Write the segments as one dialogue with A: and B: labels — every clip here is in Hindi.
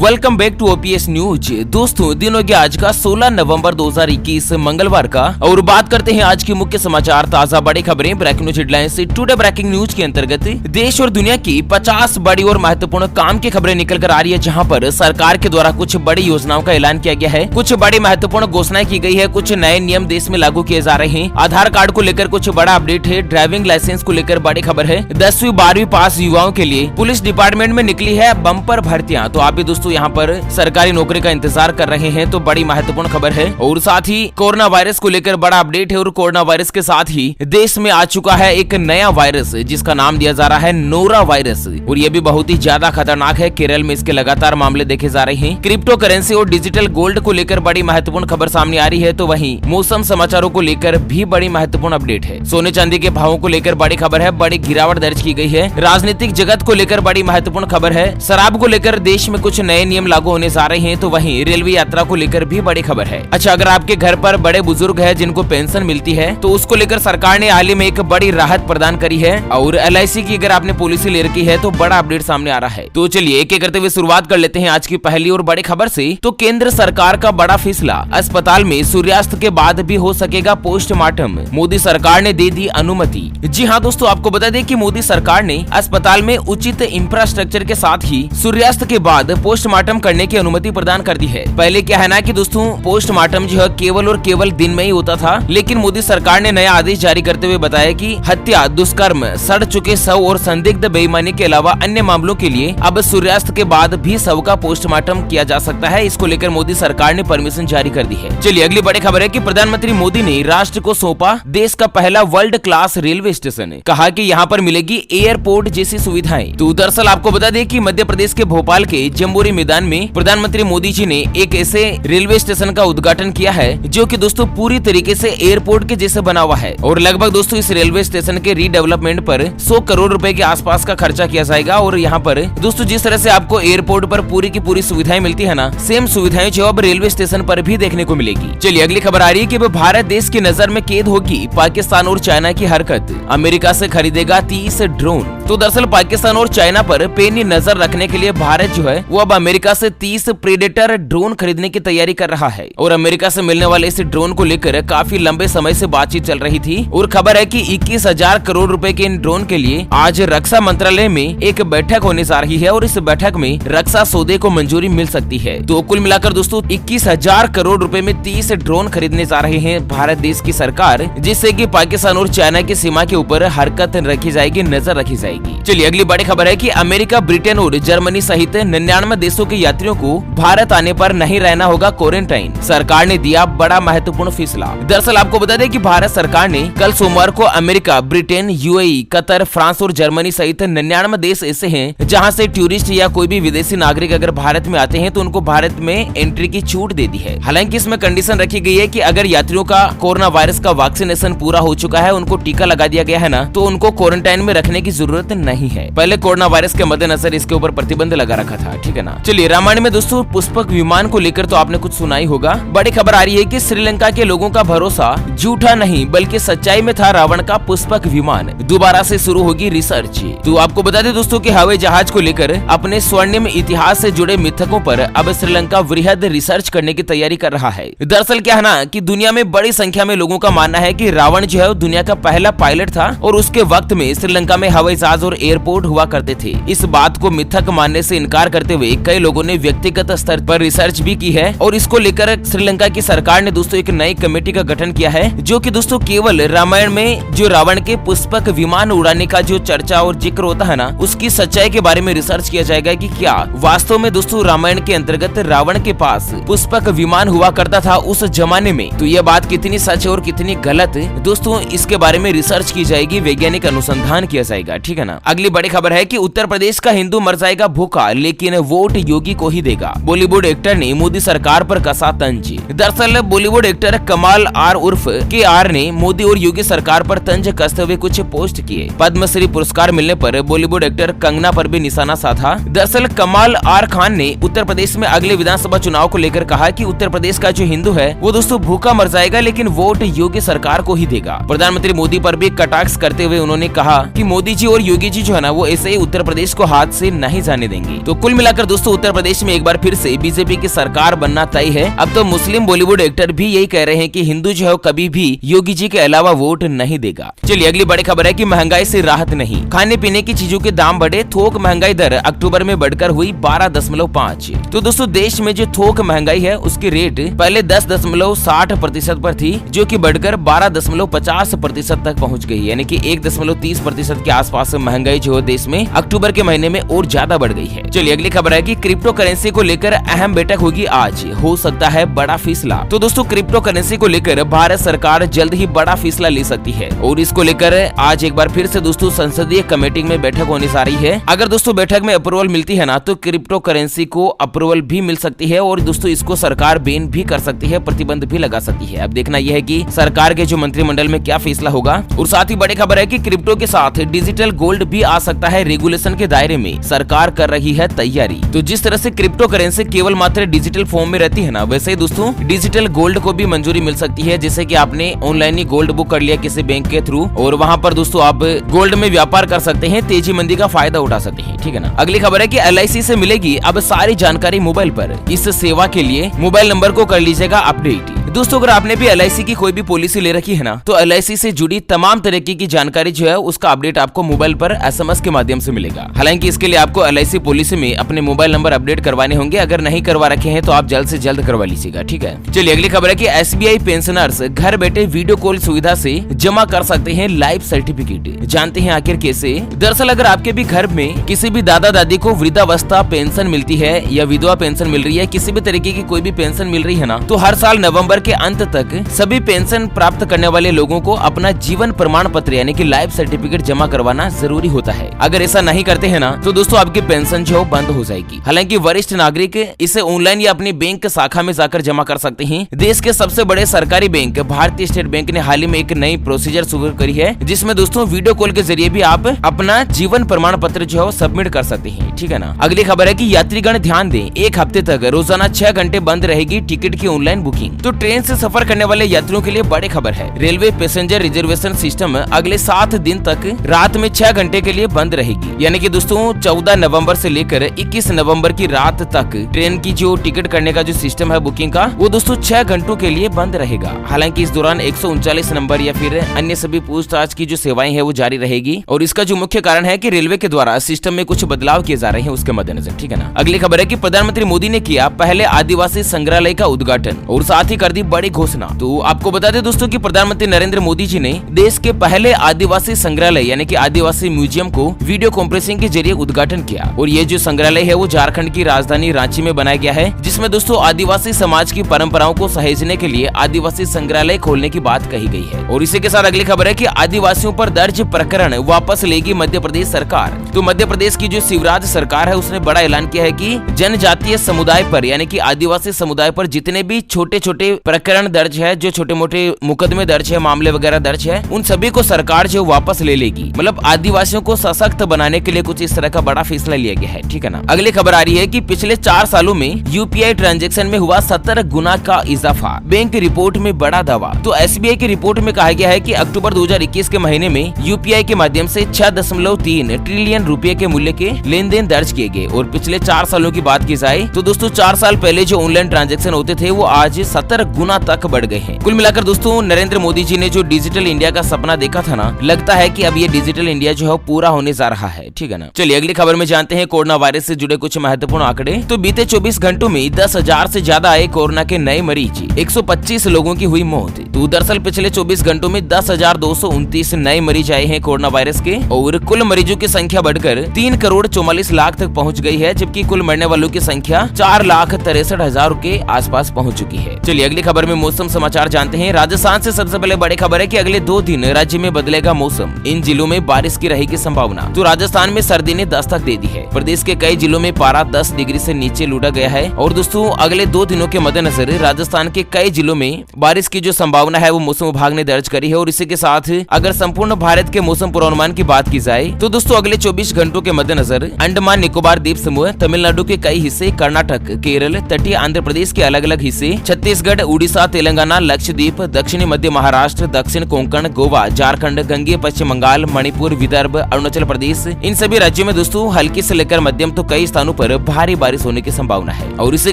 A: Welcome back to OPS news. दोस्तों दिन हो गया आज का 16 नवंबर 2021 मंगलवार का, और बात करते हैं आज की मुख्य समाचार, ताजा बड़ी खबरें, ब्रेकिंग न्यूज हेडलाइंस से। टुडे ब्रेकिंग न्यूज के अंतर्गत देश और दुनिया की 50 बड़ी और महत्वपूर्ण काम की खबरें निकल कर आ रही है, जहां पर सरकार के द्वारा कुछ बड़ी योजनाओं का ऐलान किया गया है, कुछ बड़ी महत्वपूर्ण घोषणाएं की गई है, कुछ नए नियम देश में लागू किए जा रहे हैं, आधार कार्ड को लेकर कुछ बड़ा अपडेट है, ड्राइविंग लाइसेंस को लेकर बड़ी खबर है, 10वीं 12वीं पास युवाओं के लिए पुलिस डिपार्टमेंट में निकली है बम्पर भर्तियां। तो आप भी दोस्तों यहाँ पर सरकारी नौकरी का इंतजार कर रहे हैं, तो बड़ी महत्वपूर्ण खबर है। और साथ ही कोरोना वायरस को लेकर बड़ा अपडेट है, और कोरोना वायरस के साथ ही देश में आ चुका है एक नया वायरस जिसका नाम दिया जा रहा है नोरा वायरस, और ये भी बहुत ही ज्यादा खतरनाक है। केरल में इसके लगातार मामले देखे जा रहे हैं। क्रिप्टो करेंसी और डिजिटल गोल्ड को लेकर बड़ी महत्वपूर्ण खबर सामने आ रही है, तो वहीं मौसम समाचारों को लेकर भी बड़ी महत्वपूर्ण अपडेट है। सोने चांदी के भावों को लेकर बड़ी खबर है, बड़ी गिरावट दर्ज की गई है। राजनीतिक जगत को लेकर बड़ी महत्वपूर्ण खबर है। शराब को लेकर देश में कुछ नए नियम लागू होने जा रहे हैं, तो वहीं रेलवे यात्रा को लेकर भी बड़ी खबर है। अच्छा, अगर आपके घर पर बड़े बुजुर्ग हैं जिनको पेंशन मिलती है, तो उसको लेकर सरकार ने हाल ही में एक बड़ी राहत प्रदान करी है। और LIC की अगर आपने पॉलिसी ले रखी है तो बड़ा अपडेट सामने आ रहा है। तो चलिए एक एक करते हुए शुरुआत कर लेते हैं आज की पहली और बड़ी खबर से। तो केंद्र सरकार का बड़ा फैसला, अस्पताल में सूर्यास्त के बाद भी हो सकेगा पोस्टमार्टम, मोदी सरकार ने दे दी अनुमति। जी हाँ दोस्तों, आपको बता दें कि मोदी सरकार ने अस्पताल में उचित इंफ्रास्ट्रक्चर के साथ ही सूर्यास्त के बाद पोस्टमार्टम करने की अनुमति प्रदान कर दी है। पहले क्या है ना कि दोस्तों पोस्टमार्टम जो है केवल और केवल दिन में ही होता था, लेकिन मोदी सरकार ने नया आदेश जारी करते हुए बताया कि हत्या, दुष्कर्म, सड़ चुके शव और संदिग्ध बेईमानी के अलावा अन्य मामलों के लिए अब सूर्यास्त के बाद भी शव का पोस्टमार्टम किया जा सकता है। इसको लेकर मोदी सरकार ने परमिशन जारी कर दी है। चलिए अगली बड़ी खबर है कि प्रधानमंत्री मोदी ने राष्ट्र को सौंपा देश का पहला वर्ल्ड क्लास रेलवे स्टेशन। कहा कि यहाँ पर मिलेगी एयरपोर्ट जैसी सुविधाएं। तो दरअसल आपको बता दें कि मध्य प्रदेश के भोपाल के जम्बूरी मैदान में प्रधानमंत्री मोदी जी ने एक ऐसे रेलवे स्टेशन का उद्घाटन किया है जो कि दोस्तों पूरी तरीके से एयरपोर्ट के जैसे बना हुआ है। और लगभग दोस्तों इस रेलवे स्टेशन के रीडेवलपमेंट पर 100 करोड़ रुपए के आसपास का खर्चा किया जाएगा। और यहाँ पर दोस्तों जिस तरह से आपको एयरपोर्ट पर पूरी की पूरी सुविधाएं मिलती है ना, सेम सुविधाएं जो अब रेलवे स्टेशन पर भी देखने को मिलेगी। चलिए अगली खबर आ रही है कि भारत देश की नजर में कैद होगी पाकिस्तान और चाइना की हरकत, अमेरिका से खरीदेगा 30 ड्रोन। तो दरअसल पाकिस्तान और चाइना पर पैनी नजर रखने के लिए भारत जो है वो अब अमेरिका से 30 प्रेडेटर ड्रोन खरीदने की तैयारी कर रहा है। और अमेरिका से मिलने वाले इस ड्रोन को लेकर काफी लंबे समय से बातचीत चल रही थी, और खबर है कि 21,000 करोड़ रुपए के इन ड्रोन के लिए आज रक्षा मंत्रालय में एक बैठक होने जा रही है, और इस बैठक में रक्षा सौदे को मंजूरी मिल सकती है। तो कुल मिलाकर दोस्तों 21,000 करोड़ रुपए में 30 ड्रोन खरीदने जा रहे हैं भारत देश की सरकार, जिससे कि पाकिस्तान और चाइना की सीमा के ऊपर हरकत रखी जाएगी, नजर रखी जाएगी। चलिए अगली बड़ी खबर है कि अमेरिका, ब्रिटेन और जर्मनी सहित 99 देशों के यात्रियों को भारत आने पर नहीं रहना होगा क्वारंटाइन। सरकार ने दिया बड़ा महत्वपूर्ण फैसला। दरअसल आपको बता दें कि भारत सरकार ने कल सोमवार को America, Britain, UAE, Qatar, France और जर्मनी सहित 99 देश ऐसे हैं जहां से टूरिस्ट या कोई भी विदेशी नागरिक अगर भारत में आते हैं तो उनको भारत में एंट्री की छूट दे दी है। हालांकि इसमें कंडीशन रखी गई है कि अगर यात्रियों का कोरोना वायरस का वैक्सीनेशन पूरा हो चुका है, उनको टीका लगा दिया गया है ना, तो उनको क्वारंटाइन में रखने की जरूरत नहीं है। पहले कोरोना वायरस के मद्देनजर इसके ऊपर प्रतिबंध लगा रखा था, ठीक है ना। चलिए रामायण में दोस्तों पुष्पक विमान को लेकर तो आपने कुछ सुना ही होगा। बड़ी खबर आ रही है कि श्रीलंका के लोगों का भरोसा झूठा नहीं बल्कि सच्चाई में था रावण का पुष्पक विमान, दोबारा से शुरू होगी रिसर्च। तो आपको बता दें दोस्तों कि हवाई जहाज को लेकर अपने स्वर्णिम इतिहास से जुड़े मिथकों पर अब श्रीलंका वृहद रिसर्च करने की तैयारी कर रहा है। दरअसल क्या है ना कि दुनिया में बड़ी संख्या में लोगों का मानना है कि रावण जो है दुनिया का पहला पायलट था, और उसके वक्त में श्रीलंका में हवाई जहाज और एयरपोर्ट हुआ करते थे। इस बात को मिथक मानने से इनकार करते हुए कई लोगों ने व्यक्तिगत स्तर पर रिसर्च भी की है, और इसको लेकर श्रीलंका की सरकार ने दोस्तों एक नई कमेटी का गठन किया है, जो कि दोस्तों केवल रामायण में जो रावण के पुष्पक विमान उड़ाने का जो चर्चा और जिक्र होता है ना, उसकी सच्चाई के बारे में रिसर्च किया जाएगा कि क्या वास्तव में दोस्तों रामायण के अंतर्गत रावण के पास पुष्पक विमान हुआ करता था उस जमाने में। तो यह बात कितनी सच और कितनी गलत दोस्तों, इसके बारे में रिसर्च की जाएगी, वैज्ञानिक अनुसंधान किया जाएगा, ठीक है ना। अगली बड़ी खबर है कि उत्तर प्रदेश का हिंदू मर जाएगा भूखा, लेकिन वोट योगी को ही देगा। बॉलीवुड एक्टर ने मोदी सरकार पर कसा तंज। दरअसल बॉलीवुड एक्टर कमाल आर उर्फ KR ने मोदी और योगी सरकार पर तंज कसते हुए कुछ पोस्ट किए। पद्मश्री पुरस्कार मिलने पर बॉलीवुड एक्टर कंगना पर भी निशाना साधा। दरअसल कमाल आर खान ने उत्तर प्रदेश में अगले विधानसभा चुनाव को लेकर कहा कि उत्तर प्रदेश का जो हिंदू है वो दोस्तों भूखा मर जाएगा, लेकिन वोट योगी सरकार को ही देगा। प्रधानमंत्री मोदी पर भी कटाक्ष करते हुए उन्होंने कहा कि मोदी जी और योगी जी जो है ना वो ऐसे ही उत्तर प्रदेश को हाथ से नहीं जाने देंगे। तो कुल मिलाकर दोस्तों दोस्तों उत्तर प्रदेश में एक बार फिर से बीजेपी की सरकार बनना तय है। अब तो मुस्लिम बॉलीवुड एक्टर भी यही कह रहे हैं कि हिंदू जो है कभी भी योगी जी के अलावा वोट नहीं देगा। चलिए अगली बड़ी खबर है कि महंगाई से राहत नहीं, खाने पीने की चीजों के दाम बढ़े, थोक महंगाई दर अक्टूबर में बढ़कर हुई 12.5। तो दोस्तों देश में जो थोक महंगाई है उसकी रेट पहले 10.60% पर थी, जो कि बढ़कर 12.50% तक पहुंच गई, यानी कि 1.30% के आसपास महंगाई जो देश में अक्टूबर के महीने में और ज्यादा बढ़ गई है। चलिए अगली खबर है कि क्रिप्टो करेंसी को लेकर अहम बैठक होगी आज, हो सकता है बड़ा फैसला। तो दोस्तों क्रिप्टो करेंसी को लेकर भारत सरकार जल्द ही बड़ा फैसला ले सकती है और इसको लेकर आज एक बार फिर से दोस्तों संसदीय कमेटी में बैठक होने जा रही है। अगर दोस्तों बैठक में अप्रूवल मिलती है ना तो क्रिप्टो करेंसी को अप्रूवल भी मिल सकती है और दोस्तों इसको सरकार बैन भी कर सकती है, प्रतिबंध भी लगा सकती है। अब देखना यह है कि सरकार के जो मंत्रिमंडल में क्या फैसला होगा। और साथ ही बड़ी खबर है कि क्रिप्टो के साथ डिजिटल गोल्ड भी आ सकता है रेगुलेशन के दायरे में, सरकार कर रही है तैयारी। तो जिस तरह से क्रिप्टो करेंसी केवल मात्र डिजिटल फॉर्म में रहती है ना, वैसे ही दोस्तों डिजिटल गोल्ड को भी मंजूरी मिल सकती है। जैसे कि आपने ऑनलाइन ही गोल्ड बुक कर लिया किसी बैंक के थ्रू और वहां पर दोस्तों आप गोल्ड में व्यापार कर सकते हैं, तेजी मंदी का फायदा उठा सकते हैं, ठीक है ना। अगली खबर है कि LIC से मिलेगी अब सारी जानकारी मोबाइल पर, इस सेवा के लिए मोबाइल नंबर को कर लीजिएगा अपडेट। दोस्तों अगर आपने भी LIC की कोई भी पॉलिसी ले रखी है ना तो LIC से जुड़ी तमाम तरीके की जानकारी जो है उसका अपडेट आपको मोबाइल पर SMS के माध्यम से मिलेगा। हालांकि इसके लिए आपको LIC पॉलिसी में अपने मोबाइल नंबर अपडेट करवाने होंगे, अगर नहीं करवा रखे हैं तो आप जल्द से जल्द करवा लीजिएगा, ठीक है। चलिए अगली खबर है कि SBI पेंशनर्स घर बैठे वीडियो कॉल सुविधा से जमा कर सकते हैं लाइफ सर्टिफिकेट। जानते हैं आखिर कैसे? दरअसल अगर आपके भी घर में किसी भी दादा दादी को वृद्धावस्था पेंशन मिलती है या विधवा पेंशन मिल रही है, किसी भी तरीके की कोई भी पेंशन मिल रही है ना, तो हर साल नवंबर के अंत तक सभी पेंशन प्राप्त करने वाले लोगों को अपना जीवन प्रमाण पत्र यानी कि लाइफ सर्टिफिकेट जमा करवाना जरूरी होता है। अगर ऐसा नहीं करते हैं ना तो दोस्तों आपकी पेंशन जो बंद हो जाएगी। हालांकि वरिष्ठ नागरिक इसे ऑनलाइन या अपनी बैंक शाखा में जाकर जमा कर सकते हैं। देश के सबसे बड़े सरकारी बैंक भारतीय स्टेट बैंक ने हाल ही में एक नई प्रोसीजर शुरू करी है, जिसमें दोस्तों वीडियो कॉल के जरिए भी आप अपना जीवन प्रमाण पत्र जो है सबमिट कर सकते हैं, ठीक है ना। अगली खबर है कि यात्रीगण ध्यान दें, एक हफ्ते तक रोजाना 6 घंटे बंद रहेगी टिकट की ऑनलाइन बुकिंग। तो ट्रेन से सफर करने वाले यात्रियों के लिए बड़ी खबर है। रेलवे पैसेंजर रिजर्वेशन सिस्टम अगले 7 दिन तक रात में 6 घंटे के लिए बंद रहेगी, यानी कि दोस्तों 14 नवंबर से लेकर 21 नवंबर की रात तक ट्रेन की जो टिकट करने का जो सिस्टम है बुकिंग का, वो दोस्तों 6 घंटों के लिए बंद रहेगा। हालांकि इस दौरान 139 नंबर या फिर अन्य सभी पूछताछ की जो सेवाएं है वो जारी रहेगी और इसका जो मुख्य कारण है कि रेलवे के द्वारा सिस्टम में कुछ बदलाव किए जा रहे हैं उसके मद्देनजर, ठीक है ना। अगली खबर है कि प्रधानमंत्री मोदी ने किया पहले आदिवासी संग्रहालय का उद्घाटन और साथ ही कर दी बड़ी घोषणा। तो आपको बता दें दोस्तों कि प्रधानमंत्री नरेंद्र मोदी जी ने देश के पहले आदिवासी संग्रहालय यानी कि आदिवासी म्यूजियम को वीडियो कॉन्फ्रेंसिंग के जरिए उद्घाटन किया और ये जो संग्रहालय है वो झारखंड की राजधानी रांची में बनाया गया है, जिसमें दोस्तों आदिवासी समाज की परंपराओं को सहेजने के लिए आदिवासी संग्रहालय खोलने की बात कही गई है। और इसी के साथ अगली खबर है कि आदिवासियों पर दर्ज प्रकरण वापस लेगी मध्य प्रदेश सरकार। तो मध्य प्रदेश की जो शिवराज सरकार है उसने बड़ा ऐलान किया है कि जनजातीय समुदाय पर यानी कि आदिवासी समुदाय पर जितने भी छोटे छोटे प्रकरण दर्ज है, जो छोटे मोटे मुकदमे दर्ज है, मामले वगैरह दर्ज है, उन सभी को सरकार जो वापस ले लेगी। मतलब आदिवासियों को सशक्त बनाने के लिए कुछ इस तरह का बड़ा फैसला लिया गया है, ठीक है ना। अगली खबर आ रही है कि पिछले 4 सालों में UPI ट्रांजैक्शन में हुआ 17 गुना का इजाफा, बैंक की रिपोर्ट में बड़ा दावा। तो SBI की रिपोर्ट में कहा गया है कि अक्टूबर 2021 के महीने में UPI के माध्यम से 6.3 ट्रिलियन रुपए के मूल्य के लेन देन दर्ज किए गए। और पिछले 4 सालों की बात की जाए तो दोस्तों 4 साल पहले जो ऑनलाइन ट्रांजैक्शन होते थे वो आज 17 गुना तक बढ़ गए हैं। कुल मिलाकर दोस्तों नरेंद्र मोदी जी ने जो डिजिटल इंडिया का सपना देखा था ना, लगता है कि अब ये डिजिटल इंडिया जो है पूरा होने जा रहा है, ठीक है ना। चलिए अगली खबर में जानते हैं कोरोना वायरस से जुड़े कुछ महत्वपूर्ण आंकड़े। तो बीते 24 घंटों में 10,000 से ज्यादा आए कोरोना के नए मरीज, 125 लोगों की हुई मौत। तो दरअसल पिछले 24 घंटों में 10,229 नए मरीज आए हैं कोरोना वायरस के और कुल मरीजों की संख्या बढ़कर 3,44,00,000 तक पहुंच गई है, जबकि कुल मरने वालों की संख्या 4,63,000 के आसपास पहुंच चुकी है। चलिए अगली खबर में मौसम समाचार जानते हैं। राजस्थान से सबसे पहले बड़ी खबर है कि अगले 2 दिन राज्य में बदलेगा मौसम, इन जिलों में बारिश की रहेगी संभावना। तो राजस्थान में सर्दी ने दस्तक दे दी है, प्रदेश के कई जिलों में पारा 10 डिग्री से नीचे लूटा गया है। और दोस्तों अगले 2 दिनों के मद्देनजर राजस्थान के कई जिलों में बारिश की जो संभावना है वो मौसम विभाग ने दर्ज करी है। और इसी के साथ अगर संपूर्ण भारत के मौसम पूर्वानुमान की बात की जाए तो दोस्तों अगले 24 घंटों के मद्देनजर अंडमान निकोबार द्वीप समूह, तमिलनाडु के कई हिस्से, कर्नाटक, केरल, तटीय आंध्र प्रदेश के अलग अलग हिस्से, छत्तीसगढ़, उड़ीसा, तेलंगाना, लक्षद्वीप, दक्षिणी मध्य महाराष्ट्र, दक्षिण कोंकण, गोवा, झारखंड, गंगे पश्चिम बंगाल, मणिपुर, विदर्भ, अरुणाचल प्रदेश, इन सभी राज्यों में दोस्तों हल्की से लेकर मध्यम तो कई स्थानों पर भारी बारिश होने की संभावना है। और इसी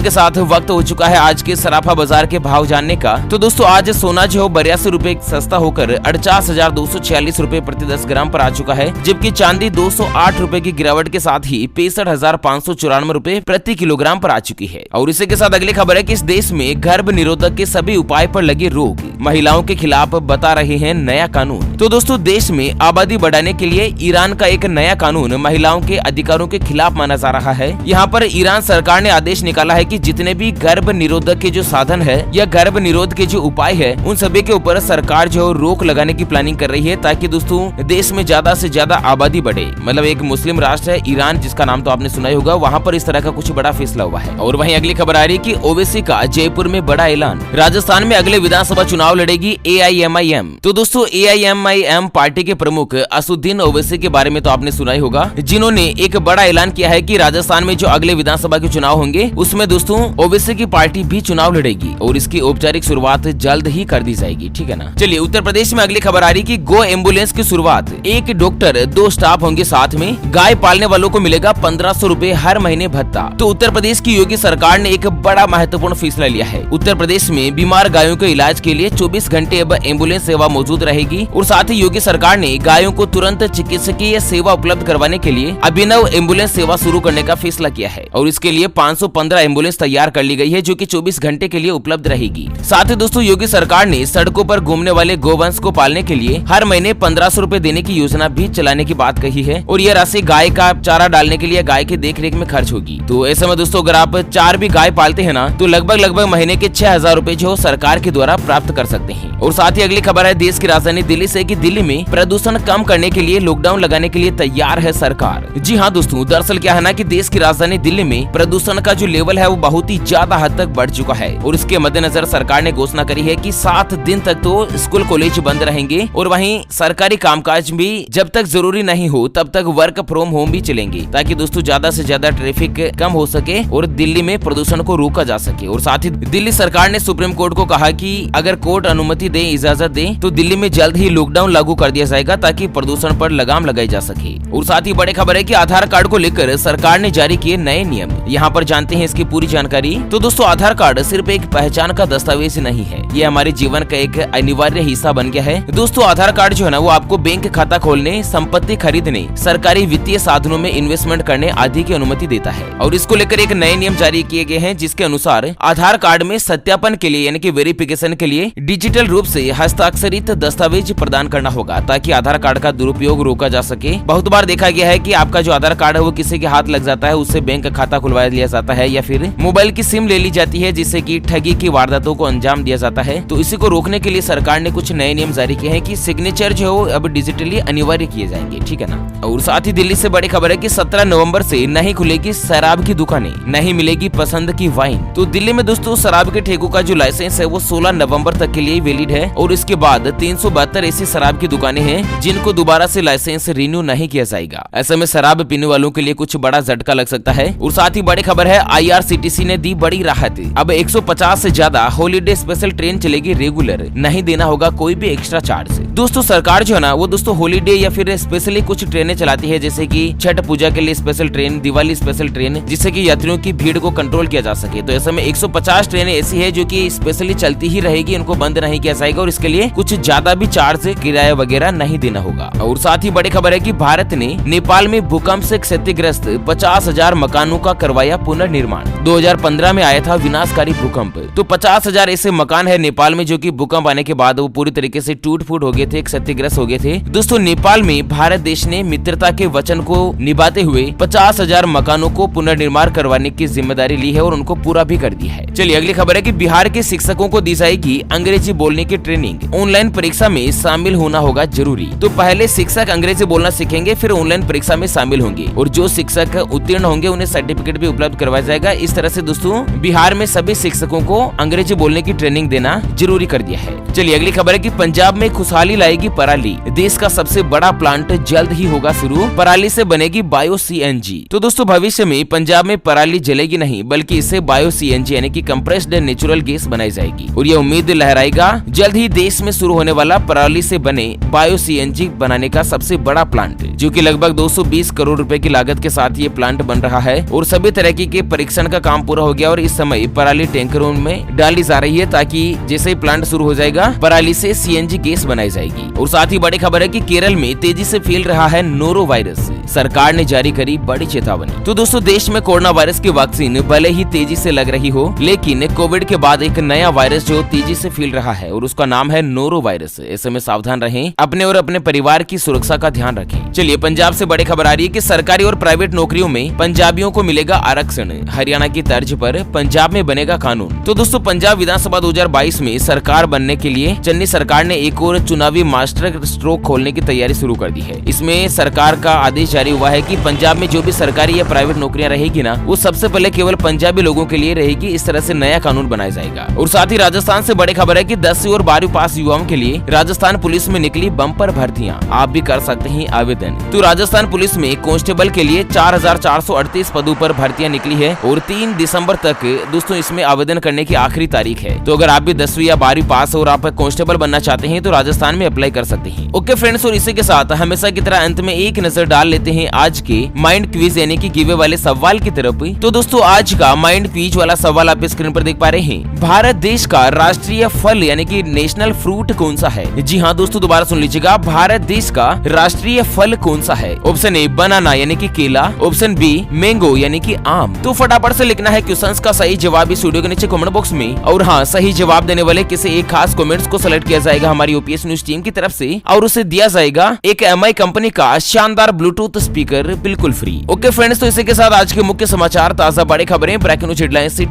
A: के साथ वक्त हो चुका है आज के सराफा बाजार के भाव जानने का। तो दोस्तों आज सोना जो है 82 रुपए सस्ता होकर 48,246 रुपए प्रति 10 ग्राम पर आ चुका है, जबकि चांदी 208 रुपए की गिरावट के साथ ही 65,594 रुपए प्रति किलोग्राम पर आ चुकी है। और इसी के साथ अगली खबर है कि इस देश में गर्भ निरोधक के सभी उपाय पर लगी रोक, महिलाओं के खिलाफ बता रहे हैं नया कानून। तो दोस्तों देश में आबादी बढ़ाने के लिए ईरान का एक नया कानून महिलाओं के अधिकारों के खिलाफ माना जा रहा है। यहाँ पर ईरान सरकार ने आदेश निकाला है कि जितने भी गर्भ निरोधक के जो साधन है या गर्भ निरोध के जो उपाय है उन सभी के ऊपर सरकार जो रोक लगाने की प्लानिंग कर रही है, ताकि दोस्तों देश में ज्यादा से ज्यादा आबादी बढ़े। मतलब एक मुस्लिम राष्ट्र है ईरान, जिसका नाम तो आपने सुना ही होगा, वहाँ पर इस तरह का कुछ बड़ा फैसला हुआ है। और वहीं अगली खबर आ रही है कि ओवैसी का जयपुर में बड़ा ऐलान, राजस्थान में अगले विधानसभा चुनाव लड़ेगी AIMIM। तो दोस्तों AIMIM पार्टी के प्रमुख असुद्दीन ओवैसी के बारे में तो आपने सुना ही होगा, जिन्होंने एक बड़ा ऐलान किया है कि राजस्थान में जो अगले विधानसभा के चुनाव होंगे उसमें दोस्तों ओवैसी की पार्टी भी चुनाव लड़ेगी और इसकी औपचारिक शुरुआत जल्द ही कर दी जाएगी। ठीक है ना। चलिए उत्तर प्रदेश में अगली खबर आ रही कि गो एम्बुलेंस की शुरुआत, एक डॉक्टर 2 स्टाफ होंगे साथ में, गाय पालने वालों को मिलेगा 1500 रुपए हर महीने भत्ता। तो उत्तर प्रदेश की योगी सरकार ने एक बड़ा महत्वपूर्ण फैसला लिया है। उत्तर प्रदेश में बीमार गायों के इलाज के लिए 24 घंटे अब एम्बुलेंस सेवा मौजूद रहेगी और साथ ही योगी सरकार ने गायों को तुरंत चिकित्सकीय सेवा उपलब्ध करवाने के लिए अभिनव एम्बुलेंस सेवा शुरू करने का फैसला किया है और इसके लिए 515 एम्बुलेंस तैयार कर ली गई है, जो कि 24 घंटे के लिए उपलब्ध रहेगी। साथ ही दोस्तों योगी सरकार ने सड़कों पर घूमने वाले गोवंश को पालने के लिए हर महीने 1500 रुपए देने की योजना भी चलाने की बात कही है और यह राशि गाय का चारा डालने के लिए गाय की देखरेख में खर्च होगी। तो ऐसे में दोस्तों अगर आप 4 भी गाय पालते हैं ना, तो लगभग महीने के 6000 रुपए जो सरकार के द्वारा प्राप्त कर सकते हैं। और साथ ही अगली खबर है देश की राजधानी दिल्ली से कि दिल्ली में प्रदूषण कम करने के लिए लॉकडाउन लगाने के लिए तैयार है सरकार। जी हाँ दोस्तों, दरअसल क्या है ना कि देश की राजधानी दिल्ली में प्रदूषण का जो लेवल है वो बहुत ही ज्यादा हद तक बढ़ चुका है और इसके मद्देनजर सरकार ने घोषणा करी है कि 7 दिन तक तो स्कूल कॉलेज बंद रहेंगे और वहीं सरकारी कामकाज भी जब तक जरूरी नहीं हो तब तक वर्क फ्रॉम होम भी चलेंगे, ताकि दोस्तों ज्यादा से ज्यादा ट्रैफिक कम हो सके और दिल्ली में प्रदूषण को रोका जा सके। और साथ ही दिल्ली सरकार ने सुप्रीम कोर्ट को कहा कि अगर कोर्ट अनुमति दे, इजाजत दे, तो दिल्ली में जल्द ही लॉकडाउन लागू कर दिया जाएगा ताकि प्रदूषण पर लगाम लगाई जा सके। और साथ ही बड़ी खबर है कि आधार कार्ड को लेकर सरकार ने जारी किए नए नियम। यहाँ पर जानते हैं इसकी पूरी जानकारी। तो दोस्तों आधार कार्ड सिर्फ एक पहचान का दस्तावेज नहीं है, ये हमारे जीवन का एक अनिवार्य हिस्सा बन गया है। दोस्तों आधार कार्ड जो है ना वो आपको बैंक खाता खोलने, संपत्ति खरीदने, सरकारी वित्तीय साधनों में इन्वेस्टमेंट करने आदि की अनुमति देता है। और इसको लेकर एक नए नियम जारी किए गए हैं, जिसके अनुसार आधार कार्ड में सत्यापन के लिए यानी कि वेरिफिकेशन के लिए डिजिटल रूप से हस्ताक्षरित दस्तावेज प्रदान करना होगा, ताकि आधार कार्ड का दुरुपयोग रोका जा सके। बहुत बार देखा गया है कि आपका जो आधार कार्ड है वो किसी के हाथ लग जाता है, उससे बैंक खाता खुलवा लिया जाता है या फिर मोबाइल की सिम ले ली जाती है, जिससे कि ठगी की वारदातों को अंजाम दिया जाता है। तो इसी को रोकने के लिए सरकार ने कुछ नए नियम जारी किए हैं कि सिग्नेचर जो है अब डिजिटली अनिवार्य किए जाएंगे। ठीक है ना। और साथ ही दिल्ली से बड़ी खबर है कि 17 नवंबर से नहीं खुलेगी शराब की दुकानें, नहीं मिलेगी पसंद की वाइन। तो दिल्ली में दोस्तों शराब के ठेकों का जो लाइसेंस है वो 16 नवंबर तक के लिए वैलिड है और इसके बाद 372 ऐसी शराब की दुकानें हैं जिनको दोबारा से लाइसेंस रिन्यू नहीं किया जाएगा। ऐसे में शराब पीने वालों के लिए कुछ बड़ा झटका लग सकता है। और साथ ही बड़ी खबर है IRCTC ने दी बड़ी राहत, अब 150 से ज्यादा हॉलीडे स्पेशल ट्रेन चलेगी रेगुलर, नहीं देना होगा कोई भी एक्स्ट्रा चार्ज। दोस्तों सरकार जो है ना वो दोस्तों हॉलीडे या फिर स्पेशली कुछ ट्रेनें चलाती है, जैसे कि छठ पूजा के लिए special train, Diwali special train, जिससे कि यात्रियों की भीड़ को कंट्रोल किया जा सके। तो ऐसे में 150 ट्रेनें ऐसी है जो कि स्पेशली चलती ही रहेगी, इनको बंद नहीं किया जाएगा और इसके लिए कुछ ज्यादा भी चार्ज किराया वगैरह नहीं देना होगा। और साथ ही बड़ी खबर है कि भारत ने नेपाल में भूकंप से क्षतिग्रस्त 50,000 मकानों का करवाया पुनर्निर्माण। 2015 में आया था विनाशकारी भूकंप, तो 50,000 ऐसे मकान है नेपाल में जो कि भूकंप आने के बाद वो पूरी तरीके से टूट फूट हो गए थे, क्षतिग्रस्त हो गए थे। दोस्तों नेपाल में भारत देश ने मित्रता के वचन को निभाते हुए 50,000 मकानों को पुनर्निर्माण करवाने की जिम्मेदारी ली है और उनको पूरा भी कर दी है। चलिए अगली खबर है कि बिहार के शिक्षकों को दी जाएगी अंग्रेजी बोलने की ट्रेनिंग, ऑनलाइन परीक्षा में शामिल होना होगा जरूरी। तो पहले शिक्षक अंग्रेजी बोलना सीखेंगे, फिर ऑनलाइन परीक्षा में शामिल होंगे और जो शिक्षक उत्तीर्ण होंगे उन्हें सर्टिफिकेट भी उपलब्ध करवाया जाएगा। इस तरह से दोस्तों बिहार में सभी शिक्षकों को अंग्रेजी बोलने की ट्रेनिंग देना जरूरी कर दिया है। चलिए अगली खबर है कि पंजाब में खुशहाली लाएगी पराली, देश का सबसे बड़ा प्लांट जल्द ही होगा शुरू, पराली से बनेगी बायो CNG। तो दोस्तों भविष्य में पंजाब में पराली जलेगी नहीं बल्कि इससे बायो CNG यानी कि कंप्रेस्ड नेचुरल गैस बनाई जाएगी और ये उम्मीद लहराएगा जल्द ही देश में शुरू होने वाला पराली से बने बायो CNG बनाने का सबसे बड़ा प्लांट, जो कि लगभग 220 करोड़ रुपए की लागत के साथ ये प्लांट बन बन रहा है और सभी तरह के परीक्षण का काम पूरा हो गया और इस समय पराली टैंकरों में डाली जा रही है ताकि जैसे ही प्लांट शुरू हो जाएगा पराली से सीएनजी गैस बनाई जाएगी। और साथ ही बड़ी खबर है कि केरल में तेजी से फैल रहा है नोरो वायरस, सरकार ने जारी करी बड़ी चेतावनी। तो दोस्तों देश में कोरोना वायरस की वैक्सीन भले ही तेजी से लग रही हो, लेकिन कोविड के बाद एक नया वायरस जो तेजी से फैल रहा है और उसका नाम है नोरो वायरस। ऐसे में सावधान रहें, अपने और अपने परिवार की सुरक्षा का ध्यान रखें। चलिए पंजाब से बड़ी खबर आ रही है कि सरकारी और प्राइवेट नौकरियों में पंजाबियों को मिलेगा आरक्षण, हरियाणा की तर्ज पर पंजाब में बनेगा कानून। तो दोस्तों पंजाब विधानसभा 2022 में सरकार बनने के लिए चन्नी सरकार ने एक और चुनावी मास्टर स्ट्रोक खोलने की तैयारी शुरू कर दी है। इसमें सरकार का आदेश जारी हुआ है कि पंजाब में जो भी सरकारी या प्राइवेट नौकरियां रहेगी ना, वो सबसे पहले केवल पंजाबी लोगों के लिए रहेगी। इस तरह से नया कानून बनाया जाएगा। और साथ ही राजस्थान से बड़ी खबर है कि 10वीं और 12वीं पास युवाओं के लिए राजस्थान पुलिस में निकली बम्पर भर्तियां, आप भी कर सकते हैं आवेदन। तो राजस्थान पुलिस में कांस्टेबल के लिए 4438 पदों पर भर्तियां निकली है और 3 दिसंबर तक दोस्तों इसमें आवेदन करने की आखिरी तारीख है। तो अगर आप भी 10वीं या 12वीं पास और आप कांस्टेबल बनना चाहते हैं तो राजस्थान में अप्लाई कर सकते हैं। ओके फ्रेंड्स, और इसी के साथ हमेशा की तरह अंत में एक नजर डाल लेते हैं आज के माइंड क्विज यानी कि गिवे वाले सवाल की तरफ। तो दोस्तों आज का माइंड क्विज वाला सवाल आप स्क्रीन पर देख पा रहे हैं। भारत देश का राष्ट्रीय फल यानी कि नेशनल फ्रूट कौन सा है? जी हाँ दोस्तों, दोबारा सुन लीजिएगा, भारत देश का राष्ट्रीय फल कौन सा है? ऑप्शन ए बनाना यानी कि केला, ऑप्शन बी मैंगो यानी कि आम। तो फटाफट से लिखना है क्वेश्चंस का सही जवाब इस वीडियो के नीचे कमेंट बॉक्स में। और हाँ, सही जवाब देने वाले किसी एक खास कमेंट्स को सिलेक्ट किया जाएगा हमारी ओपीएस न्यूज टीम की तरफ से और उसे दिया जाएगा एक एमआई कंपनी का शानदार ब्लूटूथ स्पीकर बिल्कुल फ्री। ओके फ्रेंड्स, तो इसी के साथ आज के मुख्य समाचार, ताजा बड़ी खबरें, ब्रेकिंग न्यूज हेडलाइंस से